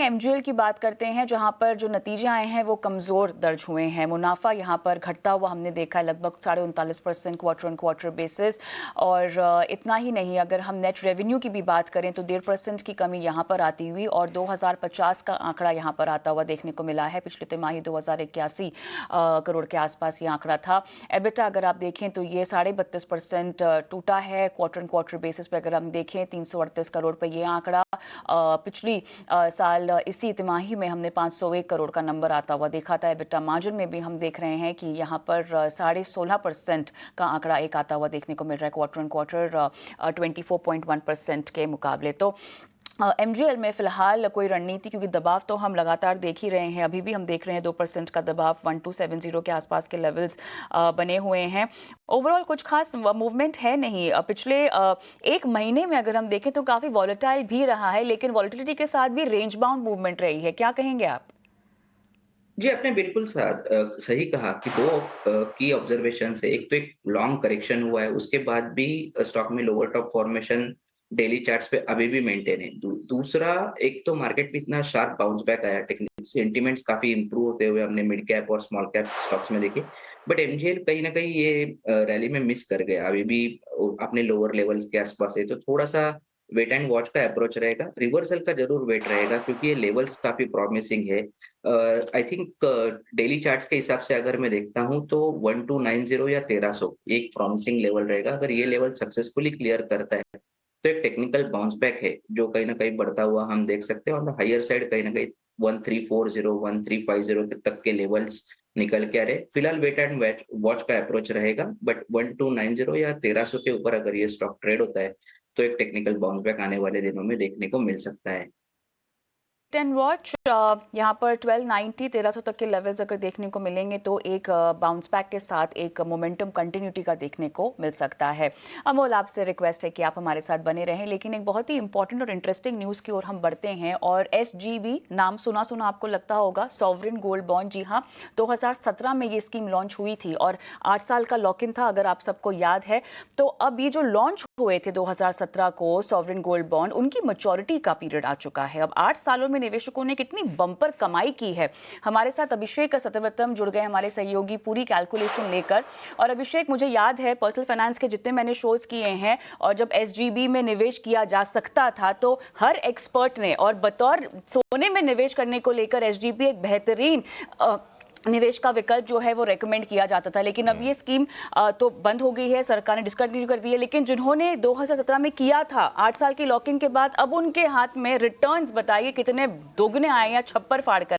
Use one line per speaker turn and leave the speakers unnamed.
MGL की बात करते हैं, जहां पर जो नतीजे आए हैं वो कमज़ोर दर्ज हुए हैं। मुनाफा यहां पर घटता हुआ हमने देखा है, लगभग 39.5% क्वार्टर ऑन क्वार्टर बेसिस। और इतना ही नहीं, अगर हम नेट रेवेन्यू की भी बात करें तो 1.5% की कमी यहां पर आती हुई और 2050 का आंकड़ा यहां पर आता हुआ देखने को मिला है। पिछले तिमाही 2081 करोड़ के आसपास ये आंकड़ा था। एबिटा अगर आप देखें तो ये 32.5% टूटा है। क्वार्टर ऑन क्वार्टर बेसिस पे अगर हम देखें 338 करोड़ पे ये आंकड़ा, पिछली साल इसी तिमाही में हमने 501 करोड़ का नंबर आता हुआ देखा था। एबिटा मार्जिन में भी हम देख रहे हैं कि यहाँ पर 16.5% का आंकड़ा एक आता हुआ देखने को मिल रहा है क्वार्टर ऑन क्वार्टर 24.1% के मुकाबले। तो एमजीएल में फिलहाल कोई रणनीति, क्योंकि दबाव तो हम लगातार देख ही रहे हैं, अभी भी हम देख रहे हैं 2% का दबाव 1270 के आसपास के लेवल्स बने हुए हैं। ओवरऑल कुछ खास मूवमेंट है नहीं। पिछले एक महीने में अगर हम देखें तो काफ़ी वॉलेटाइल भी रहा है, लेकिन वॉलेटिलिटी के साथ भी रेंज बाउंड मूवमेंट रही है। क्या कहेंगे आप?
जी, आपने बिल्कुल सही कहा कि 2 की ऑब्जर्वेशन है। एक तो एक लॉन्ग करेक्शन हुआ है, उसके बाद भी स्टॉक में lower top formation daily charts पे अभी भी मेंटेन है। दूसरा, एक तो मार्केट में इतना शार्प बाउंस बैक आया, टेक्निकल सेंटीमेंट्स काफ़ी इम्प्रूव होते हुए हमने मिड कैप और स्मॉल कैप स्टॉक्स में देखे। बट एमजीएल कहीं न कहीं ये रैली में मिस कर गया। अभी भी अपने लोअर लेवल्स के आसपास है, तो थोड़ा-सा वेट एंड वॉच का अप्रोच रहेगा। रिवर्सल का ज़रूर वेट रहेगा क्योंकि ये लेवल्स काफ़ी प्रॉमिसिंग है। आई थिंक डेली चार्ट्स के हिसाब से अगर मैं देखता हूँ तो 1290 या 1300 एक प्रॉमिसिंग लेवल रहेगा। अगर ये लेवल सक्सेसफुली क्लियर करता है, तो एक टेक्निकल बाउंस बैक है, जो कहीं न कहीं बढ़ता हुआ हम देख सकते हैं। ऑन द हायर साइड कहीं न कहीं 1340, 1350 तक के लेवल्स निकल के आ रहे हैं। फिलहाल वेट एंड वॉच का अप्रोच रहेगा, बट 1290 या 1300 के ऊपर अगर ये स्टॉक ट्रेड होता है, तो एक टेक्निकल बाउंस बैक आने वाले दिनों में देखने को मिल सकता है।
टेन वॉच यहाँ पर 1290 1300 तक के लेवल्स अगर देखने को मिलेंगे तो एक बाउंस बैक के साथ एक मोमेंटम कंटिन्यूटी का देखने को मिल सकता है। अमोल, आपसे रिक्वेस्ट है कि आप हमारे साथ बने रहें, लेकिन एक बहुत ही इंपॉर्टेंट और इंटरेस्टिंग न्यूज़ की ओर हम बढ़ते हैं। और एसजीबी नाम सुना सुना आपको लगता होगा, सॉवरिन गोल्ड बॉन्ड। जी हाँ, 2017 में ये स्कीम लॉन्च हुई थी और 8 साल का लॉक इन था, अगर आप सबको याद है। तो अब ये जो लॉन्च हुए थे 2017 को सॉवरिन गोल्ड बॉन्ड, उनकी मैच्योरिटी का पीरियड आ चुका है। अब 8 सालों में निवेशकों ने कितनी बम्पर कमाई की है। हमारे साथ अभिषेक सतवर्तम जुड़ गए, हमारे सहयोगी, पूरी कैलकुलेशन लेकर। और अभिषेक, मुझे याद है पर्सनल फाइनेंस के जितने मैंने शोज किए हैं और जब एसजीबी में निवेश किया जा सकता था तो हर एक्सपर्ट ने, और बतौर सोने में निवेश करने को लेकर एसजीबी एक बेहतरीन निवेश का विकल्प जो है वो रेकमेंड किया जाता था। लेकिन अब ये स्कीम तो बंद हो गई है, सरकार ने डिसकंटिन्यू कर दी है। लेकिन जिन्होंने 2017 में किया था 8 साल की लॉकिंग के बाद, अब उनके हाथ में रिटर्न्स बताइए कितने दोगुने आए या छप्पर फाड़ कर